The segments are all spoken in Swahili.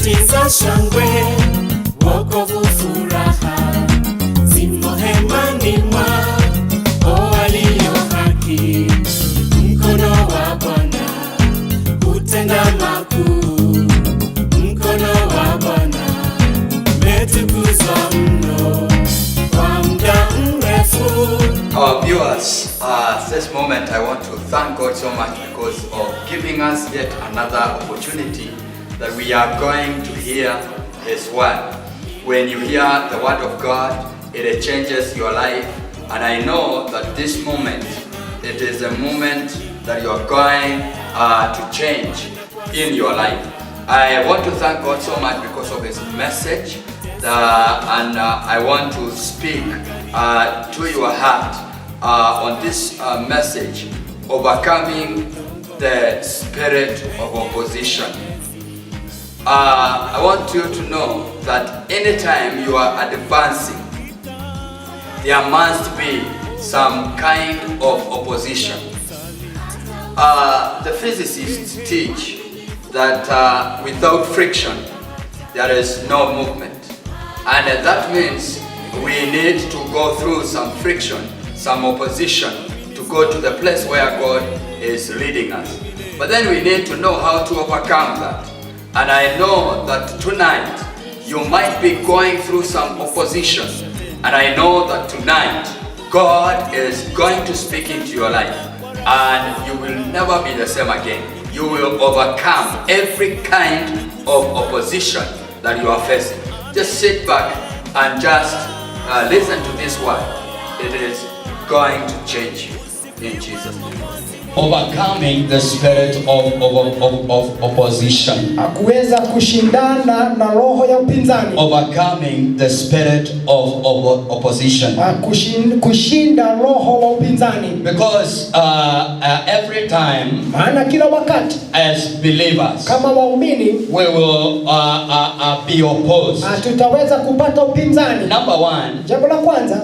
nyakati za shangwe, wokovu furaha, zimo hemani mwao walio haki. Mkono wa Bwana utenda makuu, mkono wa Bwana umetukuzwa mno kwa muda mrefu. Our viewers, at this moment I want to thank God so much because of giving us yet another opportunity that we are going to hear His word. When you hear the word of God, it changes your life, and I know that this moment, it is a moment that you are going to change in your life. I want to thank God so much because of His message, and I want to speak to your heart on this message, overcoming the spirit of opposition. I want you to know that anytime you are advancing, there must be some kind of opposition. The physicists teach that without friction, there is no movement. And that means we need to go through some friction, some opposition, to go to the place where God is leading us. But then we need to know how to overcome that. And I know that tonight you might be going through some opposition. And I know that tonight God is going to speak into your life. And you will never be the same again. You will overcome every kind of opposition that you are facing. Just sit back and just listen to this word. It is going to change you in Jesus' name. Overcoming the spirit of opposition. Kuweza kushindana na roho ya upinzani. Overcoming the spirit of opposition. Kushinda roho wa upinzani. Because every time, maana kila wakati, as believers, kama waumini, we will be opposed. Tutaweza kupata upinzani. Number one, jambo la kwanza,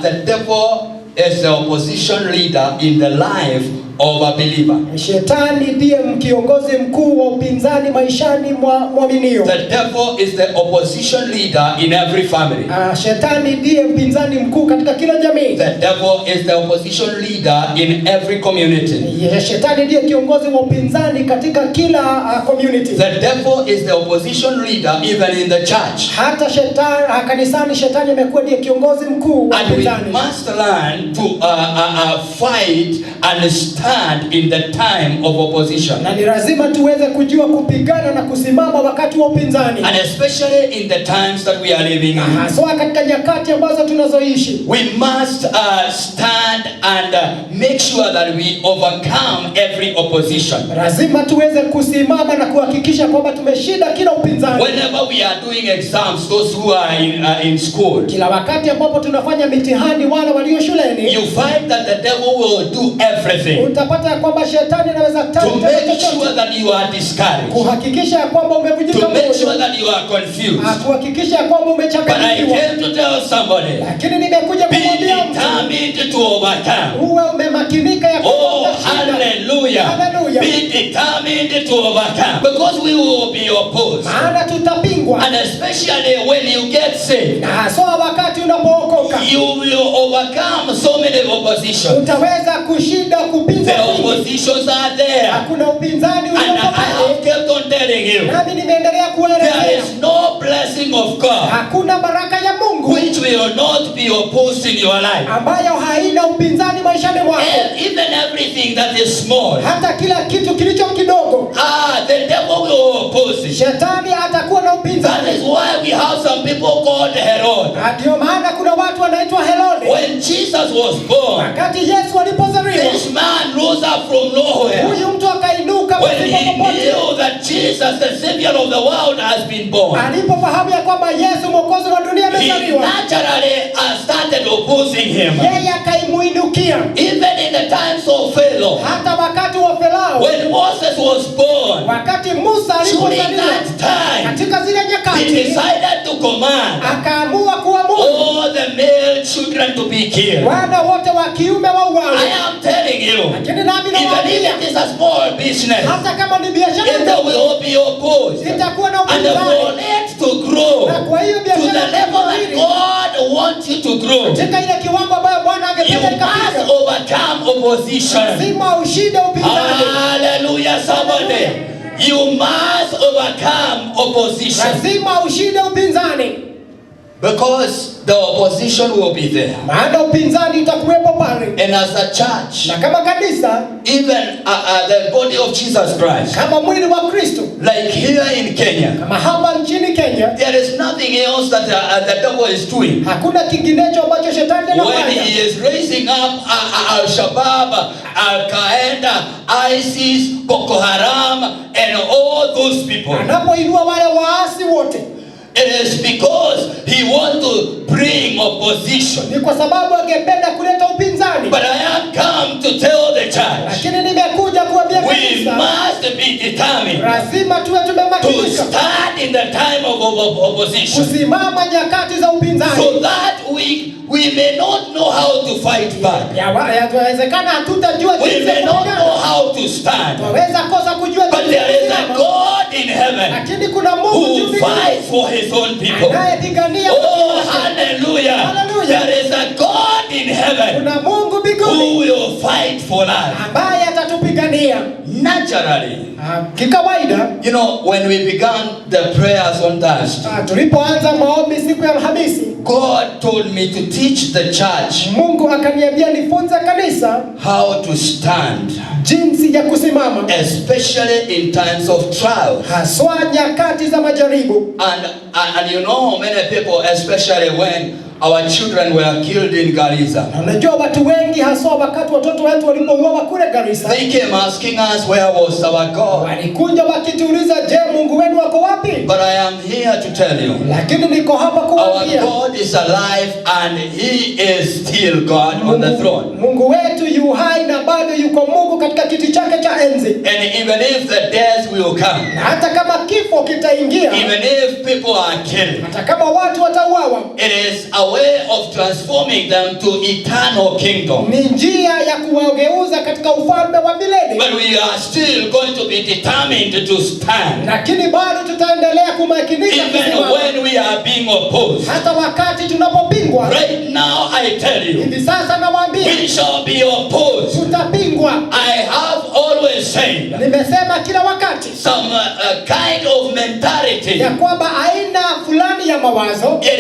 the devil is the opposition leader in the life of a believer. Shetani ndiye kiongozi mkuu wa upinzani maishani mwa mwaminio. The devil is the opposition leader in every family. Shetani ndiye mpinzani mkuu katika kila jamii. The devil is the opposition leader in every community. Shetani ndiye kiongozi wa upinzani katika kila community. The devil is the opposition leader even in the church. Hata shetani kanisani, shetani amekuwa ndiye kiongozi mkuu wa upinzani. And we must learn to fight and stand in the time of opposition. Na ni lazima tuweze kujua kupigana na kusimama wakati wa upinzani. And especially in the times that we are living in. Haswa katika nyakati ambazo tunazoishi. We must stand and make sure that we overcome every opposition. Lazima tuweze kusimama na kuhakikisha kwamba tumeshinda kila upinzani. Whenever we are doing exams, those who are in school, kila wakati ambapo tunafanya mitihani wale walio shuleni, you find that the devil will do everything utapata kwamba shetani anaweza to make sure that you are discouraged, kuhakikisha kwamba umevunjika to moyo, make sure that you are confused, kuhakikisha kwamba umechanganyikiwa. But I came to tell somebody, lakini nimekuja kumwambia mtu, be determined to overcome. Uwe umemakinika ya oh hallelujah, hallelujah, be determined to overcome, because we will be opposed, maana tutapingwa, and especially when you get saved, na hasa wakati unapookoka, you will overcome so many oppositions. Utaweza kushinda kupinga. The oppositions are there. Hakuna upinzani ulioko pale. And I have kept on telling you, nami nimeendelea kuelezea, there is no blessing of God, hakuna baraka ya Mungu, which will not be opposed in your life, ambayo haina upinzani maishani mwako. Even everything that is small, hata kila kitu kilicho kidogo, the devil will oppose it. Shetani atakuwa na upinzani. That is why we have some people called Herod. Ndio maana kuna watu wanaitwa Herode. When Jesus was born, wakati Yesu alipozaliwa, this man rose up from nowhere. Huyu mtu akainuka when he knew that Jesus, the Savior of the world, has been born. Alipofahamu ya kwamba Yesu mwokozi wa dunia amezaliwa, he naturally started opposing him. Yeye akaimuinukia. Even in the times of Pharaoh, hata wakati wa Farao, when Moses was born, wakati Musa alipozaliwa, katika zile nyakati, he decided to command akaamua kuamuru all the male children to be killed. Wana wote wa kiume wauawe. I am telling you, Lakini nami even nawaambia, if it is a small business, hata kama ni biashara it ndogo, will be opposed. itakuwa na And for upinzani. it to grow Na kwa hiyo to the biashara level that hili, God wants you to grow, katika ile kiwango ambayo Bwana you angependa must ikafika, overcome opposition. lazima ushinde upinzani. Hallelujah, somebody. You must overcome opposition. Lazima ushinde upinzani. Because the opposition will be there. Maana upinzani utakuwepo pale. And as a church, Na kama kanisa, even the body of Jesus Christ, kama mwili wa Kristo, like here in Kenya, kama hapa nchini Kenya, there is nothing else that the devil is doing. hakuna kinginecho ambacho shetani When anafanya. he is raising up Al-Shabaab, Al-Qaeda, ISIS, Boko Haram, and all those people, Anapoinua wale waasi wote, it is because he wants to bring opposition. ni kwa sababu angependa kuleta upinzani. But I have come to tell the church, Lakini nimekuja kuambia we kanisa, must be determined lazima tuwe to tumemakinika stand in the time of opposition, kusimama nyakati za upinzani. so that we may not know how to fight back. Yawezekana hatutajua We jinsi ya may not know kupigana. how to stand. Twaweza kosa kujua But jinsi ya there is a kusimama. God in heaven Lakini kuna Mungu who juu mbinguni fights for his own people. anayepigania Oh, watu wake. hallelujah. Hallelujah. There is a God in heaven Kuna Mungu who mbinguni will fight for us. ambaye atatupigania. Naturally, Kikawaida, you know, when we began the prayers on Thursday, tulipoanza maombi siku ya Alhamisi, God told me to teach the church Mungu akaniambia nifunze kanisa how to stand, jinsi ya kusimama, especially in times of trials. haswa nyakati za majaribu. And you know, many people, especially when our children were killed in Garissa, Na unajua watu wengi haswa wakati watoto wetu walipouawa kule Garissa, they came asking us, where was our God? walikuja wakituuliza, je, Mungu wenu wako wapi? But I am here to tell you, Lakini niko hapa our kuwaambia, God is alive and He is still God on the throne. Mungu wetu yu hai na bado yuko Mungu katika kiti chake cha enzi. And even if the death will come, Na hata kama kifo kitaingia, even if people are killed, hata kama watu watauawa, it is a way of transforming them to eternal kingdom. ni njia ya kuwageuza katika ufalme wa milele. But we are still going to be determined to stand, Lakini bado tutaendelea kumakinika even kusimama. when we are being opposed. Hata wakati tunapopingwa. Right now, I tell you, Hivi sasa nawaambia, we shall be opposed. tutapingwa. I have always said Nimesema kila wakati some kind of mentality. ya kwamba aina fulani ya mawazo It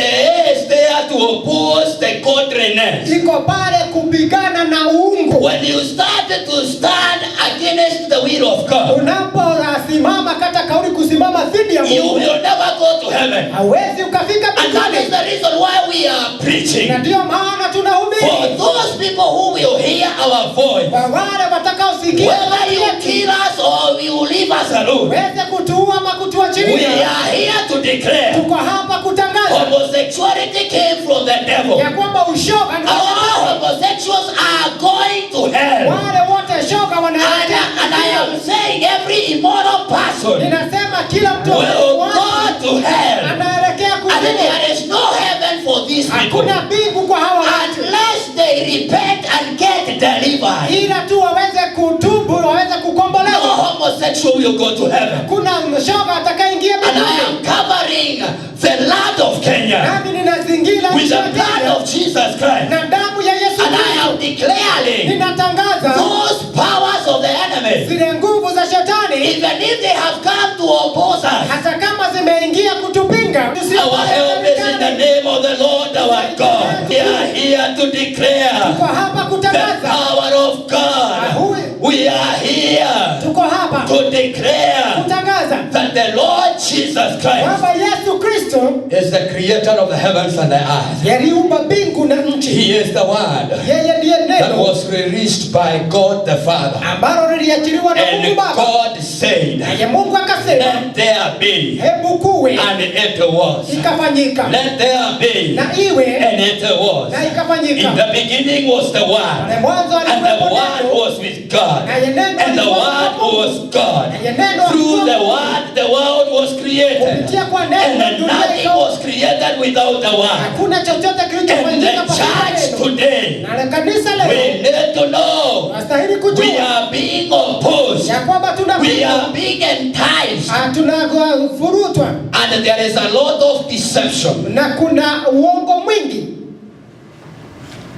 is there to oppose the godliness. iko pale kupigana na uungu. When you start to stand against the will of God, Unaposimama kata kauli kusimama dhidi ya you Mungu, will never go to heaven. hawezi ukafika And that is mbinguni. the reason why we are preaching. Na ndio maana For tunahubiri those people who will hear our voice, kwa wale watakaosikia whether you kill us or you leave us alone, weze kutuua ama we kutuachilia. are here to declare Tuko hapa kutangaza homosexuality came from the devil. ya kwamba ushoga ni wa All shetani. homosexuals are going to hell. Wale wote shoga And I am saying every immoral person ninasema kila mtu will go to hell. anaelekea And kuzimu. there is no heaven for these people Hakuna mbingu kwa hawa watu unless they repent and get delivered. ila tu waweze kutubu, waweze No kukombolewa. homosexual will go to heaven. Kuna shoga atakayeingia And I mbinguni. am covering the land of Kenya Nami ninazingira with the nchi ya blood Kenya of Jesus Christ. na damu ya Yesu And I Kristo. am declaring Ninatangaza those powers of the enemy, zile nguvu za shetani, even if they have come to oppose us, hata kama zimeingia kutupinga, our help is in the name of the Lord our God. We are here to declare tuko hapa the kutangaza, power of God. We are here tuko hapa to declare kutangaza that the Lord Jesus Christ kwamba Yesu Kristo is the creator of the heavens and the earth. yaliumba mbingu na nchi. He is the word Yeye ndiye that neno was released by God the Father. ambalo liliachiliwa na Mungu And Baba. God said, Naye Mungu akasema, let there be, hebu kuwe, and it was. ikafanyika. Let there be, Na iwe, and it was. na In ikafanyika. the beginning was the Word, Na mwanzo and the alikuwepo Word neno, was with God, naye neno and the alikuwa Word kwa Mungu. was God. Naye neno Through alikuwa the Mungu. Word, the world was created, Kupitia kwa neno and dunia Nothing was created without the word. Hakuna chochote And kilichofanyika the pasipo church neno. today, Na kanisa we leo need to know tunastahili we kujua are being opposed. ya kwamba We tunapigwa, are being enticed. tunavurutwa And there is a lot of deception. na kuna uongo mwingi.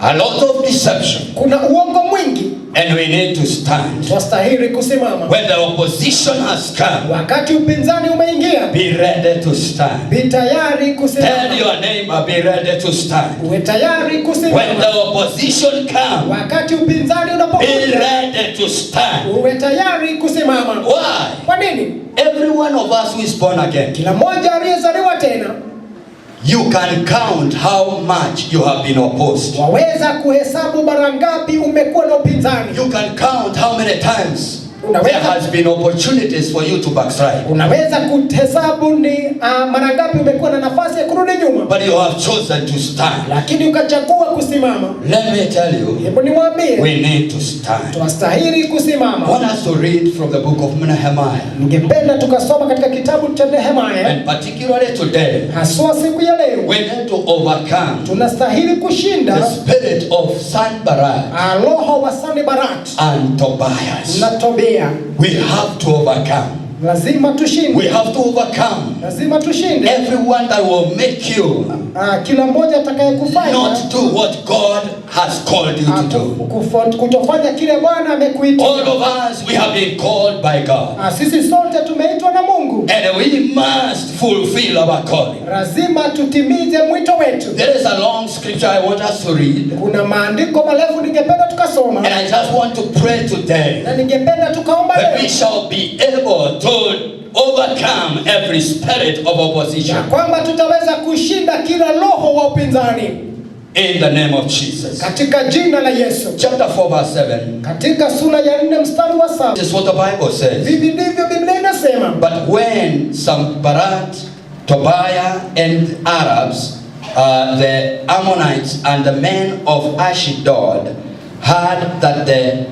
A lot of deception. Kuna uongo mwingi. And we need to stand. Tunastahili kusimama. When the opposition has come, Wakati upinzani umeingia, be ready to stand. bi tayari Tell kusimama. your neighbor, be ready to stand. Uwe tayari When kusimama. the opposition comes, Wakati upinzani be unapokuja, ready to stand. uwe tayari kusimama. Why? Kwa nini? Every one of us who is born again, Kila mmoja aliyezaliwa tena, you can count how much you have been opposed. waweza kuhesabu mara ngapi umekuwa na upinzani. You can count how many times there Unaweza, has been opportunities for you to backslide. unaweza kuhesabu ni mara ngapi umekuwa na nafasi ya kurudi nyuma, But you have chosen to stand. lakini ukachagua kusimama. Let me tell you, Hebu niwaambie, we need to stand. tunastahili I kusimama. want us to read from the book of Nehemiah. Ningependa tukasoma katika kitabu cha Nehemia, And particularly today, haswa siku ya leo. we need to overcome Tunastahili kushinda the spirit of Sanballat roho wa Sanballat and Tobias. na Tobia. We have to overcome. Lazima tushinde. We have to overcome Lazima tushinde. everyone that will make you Kila mmoja atakayekufanya not do what God has called you to do. kutofanya kile Bwana amekuita. All of us, we have been called by God. Sisi sote tumeitwa na Mungu. And we must fulfill our calling. Lazima tutimize mwito wetu. There is a long scripture I want us to read. Kuna maandiko marefu ningependa tukasoma. And I just want to pray today Na ningependa tukaomba that we leo. shall be able to overcome every spirit of Ya opposition kwamba tutaweza kushinda kila roho wa upinzani. in the name of Jesus. Katika jina la Yesu. Chapter 4 verse 7. Katika sura ya 4 mstari wa 7. This is what the Bible says. Hivi ndivyo Biblia inasema. But when Sanballat, Tobiah, and Arabs, the Ammonites, and the men of Ashdod heard that the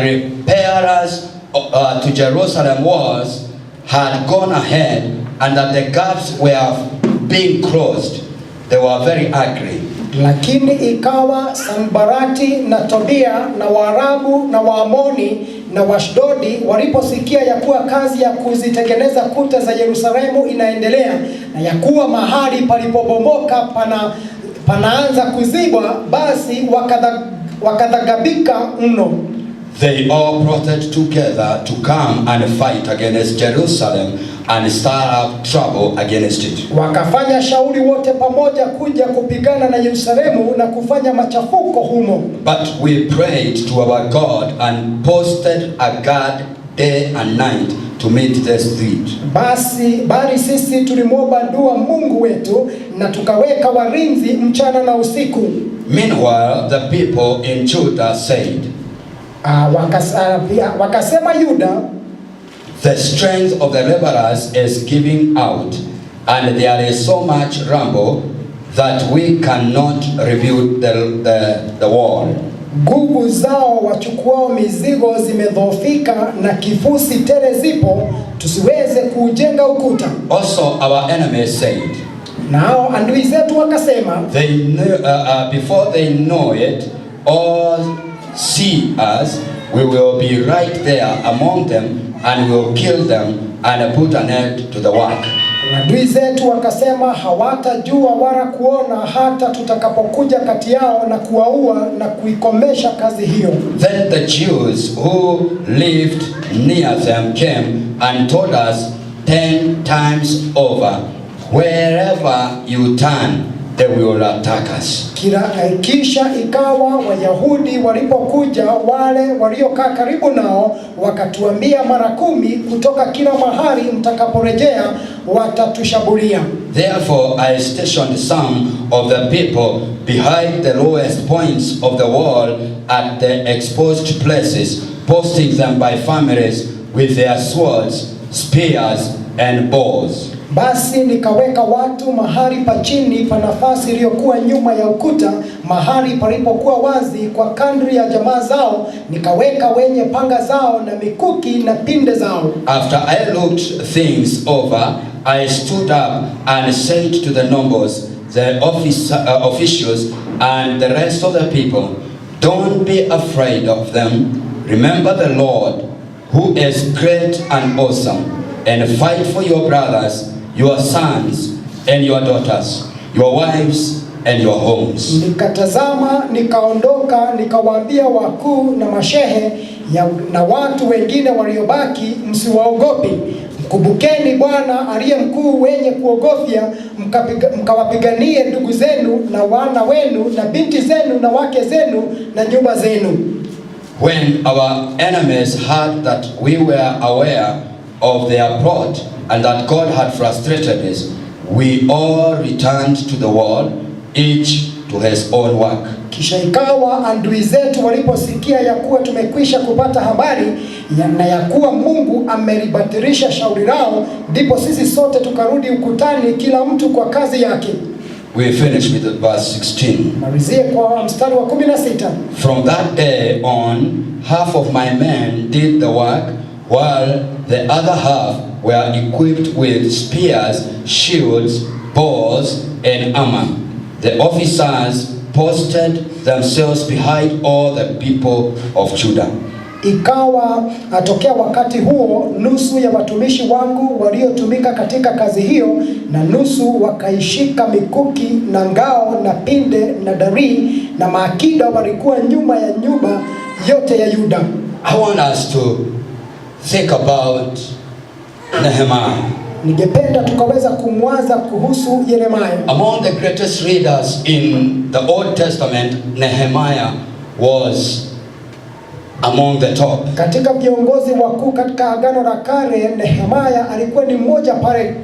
repairers to Jerusalem walls had gone ahead and that the gaps were being closed, they were very angry. Lakini ikawa Sanbalati na Tobia na Waarabu na Waamoni na Washdodi waliposikia ya kuwa kazi ya kuzitengeneza kuta za Yerusalemu inaendelea na ya kuwa mahali palipobomoka panaanza kuzibwa, basi wakadhagabika mno. They all plotted together to come and fight against Jerusalem and start up trouble against it. Wakafanya shauri wote pamoja kuja kupigana na Yerusalemu na kufanya machafuko humo. But we prayed to our God and posted a guard day and night to meet this threat. Bali sisi tulimwomba dua Mungu wetu na tukaweka walinzi mchana na usiku. Meanwhile, the people in Judah said, wakasema Yuda, the strength of the laborers is giving out, and there is so much rumble that we cannot rebuild the wall. Nguvu zao wachukuao mizigo zimedhoofika na kifusi tele zipo, tusiweze kujenga ukuta. Also our enemies said, nao adui zetu wakasema, they knew, before they know it or see us, we will be right there among them and will kill them and put an end to the work. Adui zetu wakasema hawatajua wala kuona hata tutakapokuja kati yao na kuwaua na kuikomesha kazi hiyo. Then the Jews who lived near them came and told us 10 times over, wherever you turn, they will attack us. Kisha ikawa Wayahudi walipokuja, wale waliokaa karibu nao wakatuambia mara 10, kutoka kila mahali mtakaporejea watatushambulia. Therefore I stationed some of the people behind the lowest points of the wall at the exposed places, posting them by families with their swords spears, and bows. Basi nikaweka watu mahali pa chini pa nafasi iliyokuwa nyuma ya ukuta, mahali palipokuwa wazi kwa kadri ya jamaa zao, nikaweka wenye panga zao na mikuki na pinde zao. After I looked things over, I stood up and said to the nobles, the officials, and the rest of the people, don't be afraid of them. Remember the Lord, who is great and awesome, and fight for your brothers, your sons and your daughters, your wives and your homes. Nikatazama, nikaondoka, nikawaambia wakuu na mashehe na watu wengine waliobaki, msiwaogopi. Kumbukeni Bwana aliye mkuu wenye kuogofya, mkawapiganie ndugu zenu na wana wenu na binti zenu na wake zenu na nyumba zenu. When our enemies heard that we were aware of their plot and that God had frustrated us, we all returned to the wall, each to his own work. Kisha ikawa adui zetu waliposikia ya kuwa tumekwisha kupata habari na ya kuwa Mungu amelibatilisha shauri lao, ndipo sisi sote tukarudi ukutani, kila mtu kwa kazi yake. We finish with verse 16. Malizie kwa mstari wa 16. From that day on, half of my men did the work, while the other half were equipped with spears, shields, bows, and armor. The officers posted themselves behind all the people of Judah. Ikawa atokea wakati huo, nusu ya watumishi wangu waliotumika katika kazi hiyo na nusu wakaishika mikuki na ngao na pinde na dari, na maakida walikuwa nyuma ya nyumba yote ya Yuda. I want us to think about Nehemiah. Ningependa tukaweza kumwaza kuhusu Yeremia. Among the greatest readers in the Old Testament, Nehemiah was among the top. Katika viongozi wakuu katika Agano la Kale, Nehemia alikuwa ni mmoja pale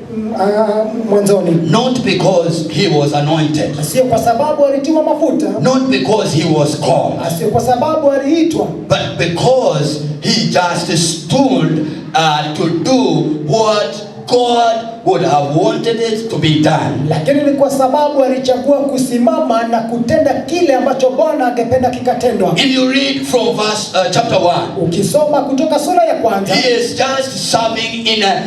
mwanzoni. Not because he was anointed. Sio kwa sababu alitiwa mafuta. Not because he was called. Sio kwa sababu aliitwa. But because he just stood to do what God would have wanted it to be done. Lakini ni kwa sababu alichagua kusimama na kutenda kile ambacho Bwana angependa kikatendwa. If you read from verse chapter 1, ukisoma kutoka sura ya kwanza, he is just serving in a,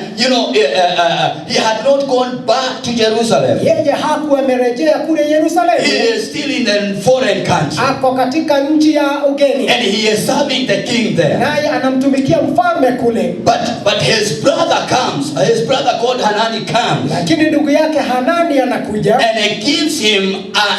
he had not gone back to Jerusalem. Yeye hakuwa amerejea kule Yerusalemu. He is still in the foreign country. Ako katika nchi ya ugeni. And he is serving the king there. Naye anamtumikia mfalme kule. But his brother comes. His brother called Hanani comes. Lakini ndugu yake Hanani anakuja. And he gives him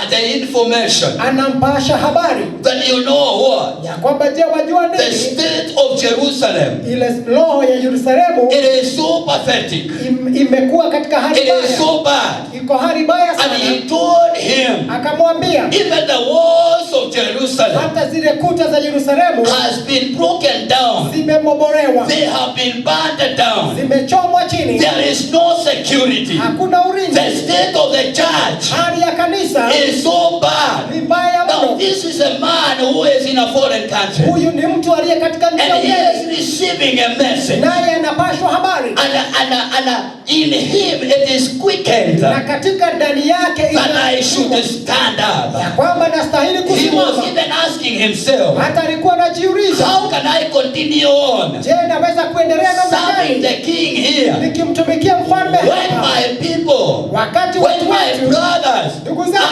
the information. Anampasha habari. That you know what? Ya kwamba je, wajua nini? The state of Jerusalem. Ile roho ya Yerusalemu. It is so pathetic. Imekuwa katika hali mbaya. It is so bad. Iko hali mbaya sana. And he told him. Akamwambia. Even the walls of Jerusalem. Hata zile kuta za Yerusalemu. Has been broken down. Zimebomolewa. They have been burned down. Zimechomwa chini. There is no security. Hakuna ulinzi. The state of the church. Hali ya kanisa. Is so bad. Ni mbaya mno. Now this is a man who is in a foreign country. Huyu ni mtu aliye katika nchi ya ugeni. And he is receiving a message. Naye anapashwa habari. And in him it is quickened. Na katika ndani yake that I should stand up. Ya kwamba nastahili kusimama. He was even asking himself. Hata alikuwa anajiuliza. How can I continue on? Je, naweza kuendelea namna gani? Serving the king here. Nikimtumikia mfalme hapa. When my people. Wakati when my brothers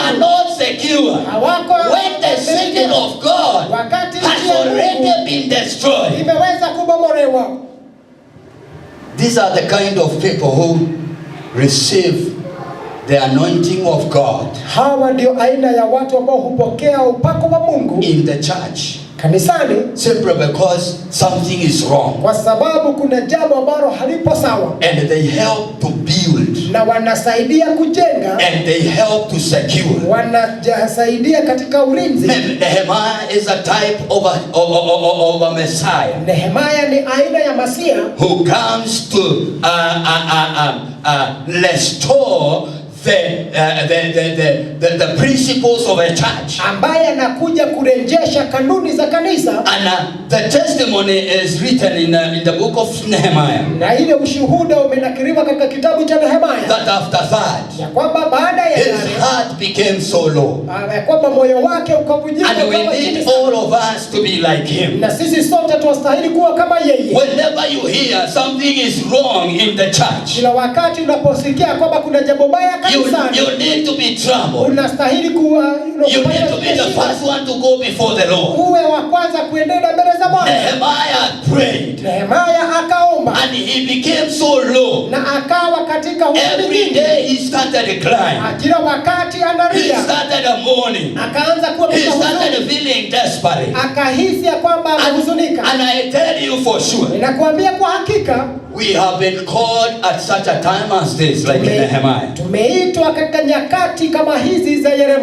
are not secure. When the city of God has already been destroyed. Imeweza kubomolewa. These are the kind of people who receive the anointing of God. Hawa ndio aina ya watu ambao hupokea upako wa Mungu in the church. Kanisani. Simply because something is wrong. Kwa sababu kuna jambo ambalo halipo sawa. And they help to build. Na wanasaidia kujenga. And they help to secure. Wanasaidia katika ulinzi. Nehemiah is a type of a Messiah. Nehemiah ni aina ya Masia. Who comes to restore the principles of a church. ambaye anakuja kurejesha kanuni za kanisa. And the testimony is written in the book of Nehemiah. Na ile ushuhuda umenakiliwa katika kitabu cha Nehemia. That after that, ya kwamba baada ya his heart became so low. ya kwamba moyo wake ukavunjika And we need all of us to be like him. na sisi sote tunastahili kuwa kama yeye. Whenever you hear something is wrong in the church, Kila wakati unaposikia kwamba kuna jambo baya kanisani, you need to be troubled. unastahili kuwa You need to be the first one to go before the Lord. uwe wa kwanza kuendelea mbele za Bwana. Nehemiah prayed. Nehemia akaomba And he became so low. na akawa katika Every day he started crying. kila wakati He analia, started mourning. akaanza kuwa He huzuni, started feeling desperate. akahisi ya kwamba amehuzunika. And I tell you for sure, Ninakuambia kwa hakika we have been called at such a time as this, like Nehemiah. tumeitwa katika nyakati kama hizi za Nehemia.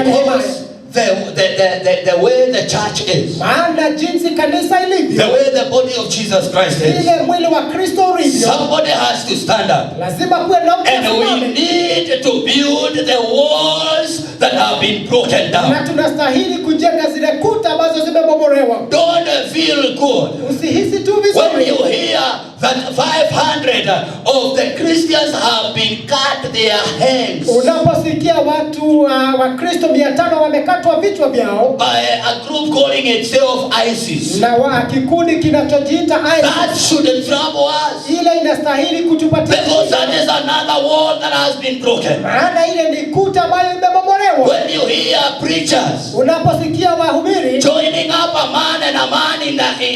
Because the way the church is, Maana jinsi kanisa the ilivyo, way the body of Jesus Christ is, ile mwili wa Kristo ulivyo, somebody has to stand up. lazima kuwe na mtu And we asimame. need to build the walls that have been broken Na down. tunastahili kujenga zile kuta ambazo zimebomolewa. Don't feel good Usihisi tu when you vizuri hear that 500 of the Christians have been cut their hands unaposikia watu wa Kristo 500 wamekatwa vichwa vyao by a group calling itself ISIS. na wa kikundi kinachojiita That ISIS. shouldn't trouble us, Ile inastahili kutupatia, because that is another wall that has been broken. maana ile ni kuta ambayo imebomolewa. When you hear preachers Unaposikia wahubiri joining up a man and a man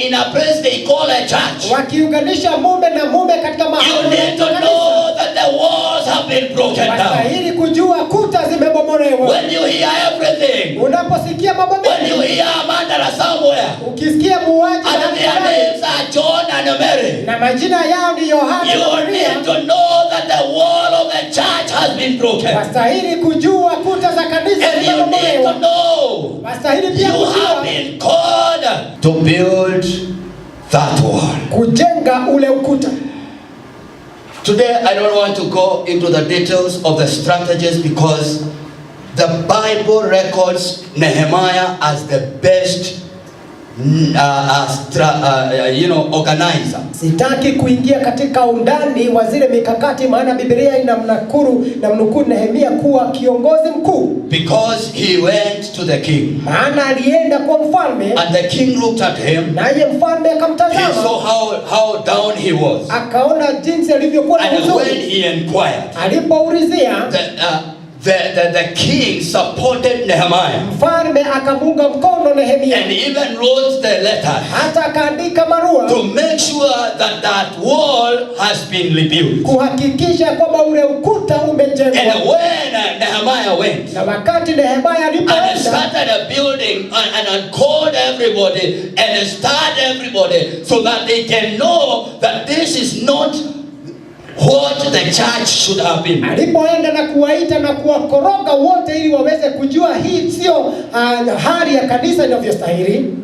in a place they call a church, wakiunganisha mume na mume katika you mahali need to know that the walls have been broken down. wastahili kujua kuta zimebomolewa. When you hear everything, Unaposikia mambo when you mengi, hear Amanda somewhere, ukisikia muuaji and their names are John and Mary, na majina yao ni Yohana na you Maria, need to know that the wall of the church has been broken. wastahili kujua kuta za kanisa And you need to zimebomolewa. know Wastahili pia you have kujua been called to build that wall. kujenga ule ukuta. Today, I don't want to go into the details of the strategies, because the Bible records Nehemiah as the best organizer. Sitaki kuingia katika undani wa zile mikakati, maana Biblia inamnukuu Nehemia kuwa kiongozi mkuu, Because he went to the king, maana alienda kwa mfalme, and the king looked at him. naye mfalme He akamtazama, saw how down he was. akaona jinsi alivyokuwa na And when huzuni. he inquired, Alipoulizia, the king supported Nehemiah mfalme akamunga mkono Nehemia, and even wrote the letter hata akaandika barua to make sure that wall has been rebuilt. kuhakikisha kwamba ule ukuta umejengwa. And when Nehemiah went Na wakati Nehemia and alipoenda started a building and called everybody and started everybody so that they can know that this is not what the church should have been. alipoenda na kuwaita na kuwakoroga wote ili waweze kujua hii sio hali ya kanisa inavyostahili.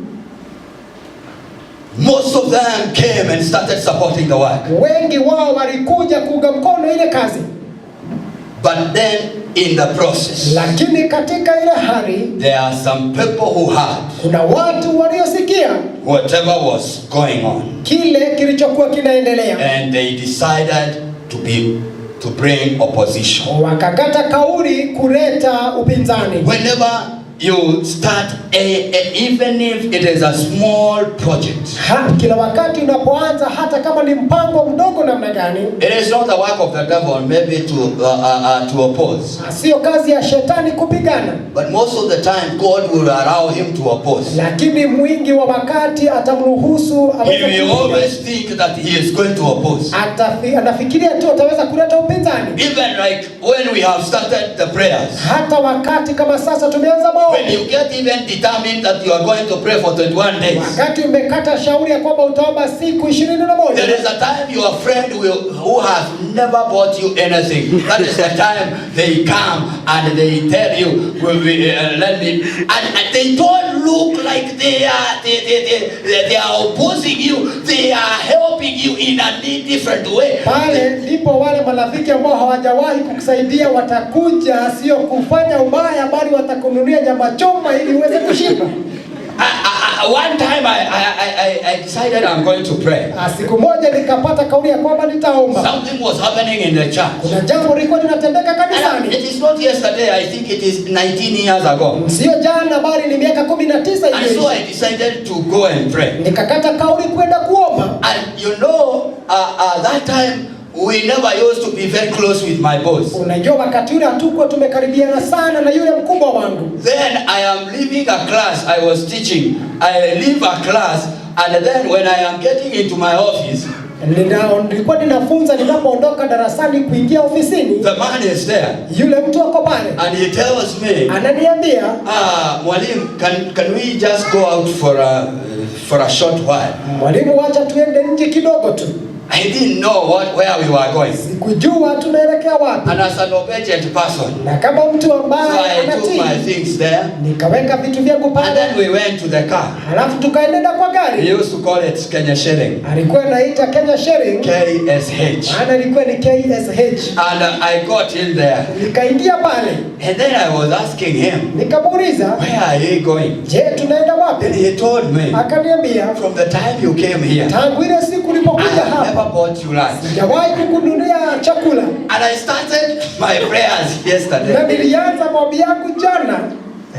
Most of them came and started supporting the work. Wengi wao walikuja kuunga mkono ile kazi, But then in the process, lakini katika ile hali there are some people who heard kuna watu waliosikia whatever was going on, kile kilichokuwa kinaendelea, and they decided to bring opposition. wakakata kauli kuleta upinzani. Whenever you start even if it is a small project, Kila wakati unapoanza, hata kama ni mpango mdogo namna gani, it is not the work of the devil maybe to oppose, sio kazi ya shetani kupigana, but most of the time God will allow him to oppose. lakini mwingi wa wakati atamruhusu He will always think that he is going to oppose. anafikiria tu ataweza kuleta upinzani. Even like when we have started the prayers, Hata wakati kama sasa tumeanza maombi, when you get even determined that you are going to pray for 21 days, wakati umekata shauri ya kwamba utaomba siku 21, there is a time your friend who has never bought you anything, that is the time they come and they tell you, let me, and they don't look like they are opposing you, they are helping you in a different way. Pale ndipo wale marafiki ambao hawajawahi kukusaidia watakuja, sio kufanya ubaya, bali watakununulia nyama choma ili uweze kushiba. One time I decided I'm going to pray. Siku moja nikapata kauli ya kwamba nitaomba. Something was happening in the church. Kuna jambo lilikuwa linatendeka kanisani. It is not yesterday, I think it is 19 years ago. Sio jana, bali ni miaka 19 And so I decided to go and pray. Nikakata kauli kwenda kuomba. And you know, that time we never used to be very close with my boss. Unajua wakati ule hatukuwa tumekaribiana sana na yule mkubwa wangu. Then I am leaving a class I was teaching. I leave a class, and then when I am getting into my office, nilikuwa ninafunza, ninapoondoka darasani kuingia ofisini, the man is there. Yule mtu ako pale. And he tells me, ananiambia, mwalimu, can we just go out for a short while? Mwalimu, wacha tuende nje kidogo tu. I didn't know where we were going. Sikujua tunaelekea wapi. And as an obedient person, na kama mtu ambaye so I took my things there. Nikaweka vitu vyangu pale. And then we went to the car. Halafu tukaenda kwa gari. He used to call it Kenya Sharing. Alikuwa anaita Kenya Sharing. KSH. Maana ilikuwa ni KSH. And I got in there. Nikaingia pale. And then I was asking him, nikamuuliza, where are you going? Je, tunaenda wapi? And he told me, akaniambia, from the time you came here, tangu ile siku ulipokuja hapa, I never bought you lunch. Sijawahi kukununulia chakula. And I started my prayers yesterday. Na nilianza maombi yangu jana.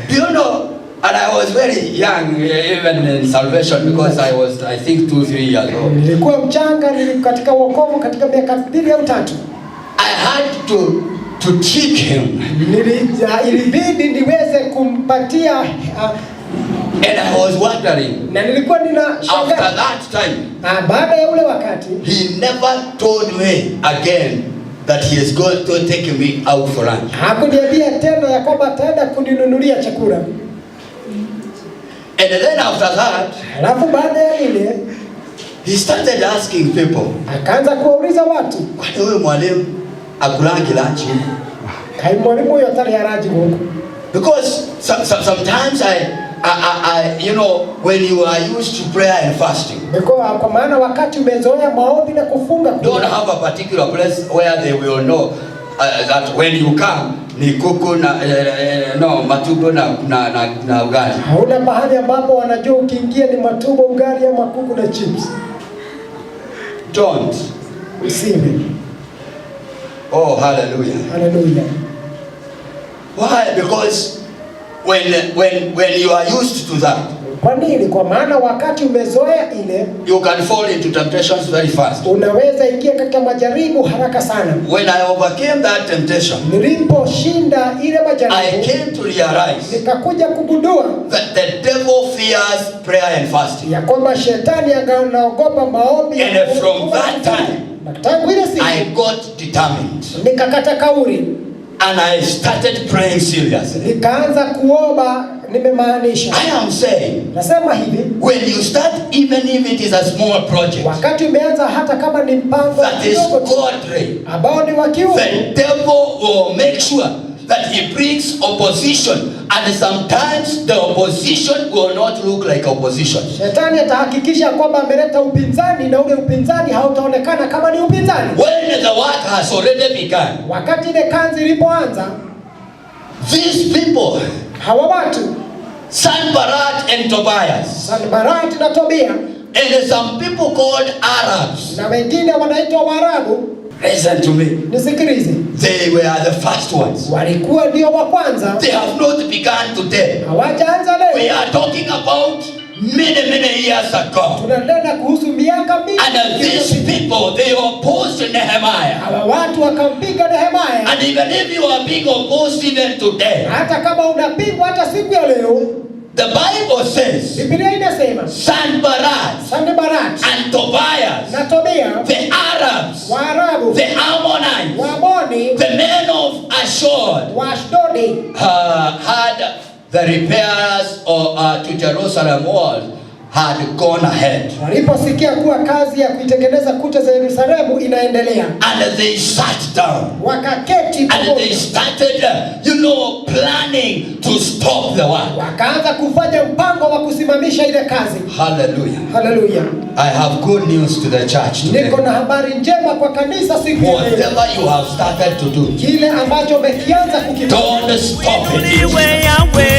Do you know? And I was very young, even in salvation, because I was, I think, 2-3 years old. Nilikuwa mchanga, katika wokovu katika miaka 2 au 3. I had to trick him. Ilibidi niweze kumpatia. And I was wondering, na nilikuwa ninashangaa, after that time, baada ya ule wakati, he never told me again that he is going to take me out for lunch. Hakuniambia tena ya kwamba ataenda kuninunulia chakula. And then after that, alafu baada ya ile, he started asking people, akaanza kuwauliza watu, kwani huyu mwalimu akulangi lunch? Kai mwalimu huyo atali haraji huko. Because sometimes you know, when you are used to prayer and fasting, kwa maana wakati umezoea maombi na kufunga, don't have a particular place where they will know that when you come ni kuku na no matumbo na ugali. Hauna mahali ambapo wanajua ukiingia ni matumbo, ugali ama kuku na chips. Don't. Usiwe. Oh, hallelujah. Hallelujah. Why? Because when you are used to that, kwa nini? Kwa maana wakati umezoea ile, you can fall into temptations very fast. Unaweza ingia katika majaribu haraka sana. When I overcame that temptation, niliposhinda ile majaribu, I came to realize nikakuja kugundua that the devil fears prayer and fasting. Ya kwamba shetani anaogopa maombi. And from that time, I got determined. Nikakata kauli. And I started praying seriously. Nikaanza kuomba nimemaanisha. I am saying, nasema hivi, when you start, even if it is a small project, wakati umeanza hata kama ni mpango that is godly, ambao ni wa kiungu, the devil will make sure that he brings opposition, and sometimes the opposition will not look like opposition. Shetani atahakikisha kwamba ameleta upinzani, na ule upinzani hautaonekana kama ni upinzani. When the work has already begun, wakati ile kazi ilipoanza, these people, hawa watu, Sanballat and Tobias, Sanballat na Tobia, and some people called Arabs, na wengine wanaitwa Waarabu. Listen to me. Nisikilize. They were the first ones. Walikuwa ndio wa kwanza. They have not begun today. Hawajaanza leo. We are talking about many years ago. Tunanena kuhusu miaka mingi. And these people, they opposed Nehemiah. Hawa watu wakampiga Nehemiah. And even if you are being opposed even today, hata kama unapigwa hata siku ya leo, the Bible says, Biblia inasema, Sanballat and Tobias, na Tobia, the Arabs, Waarabu, the Ammonites, Waamoni, the men of Ashur, Washdodi, had the repairs to Jerusalem wall had gone ahead. Waliposikia kuwa kazi ya kuitengeneza kuta za Yerusalemu inaendelea. And they sat down. Wakaketi pamoja. And they started, planning to stop the work. Wakaanza kufanya mpango wa kusimamisha ile kazi. Hallelujah. Hallelujah. I have good news to the church today. Niko na habari njema kwa kanisa siku ya leo. Whatever you have started to do, kile ambacho umekianza kukifanya, don't stop it.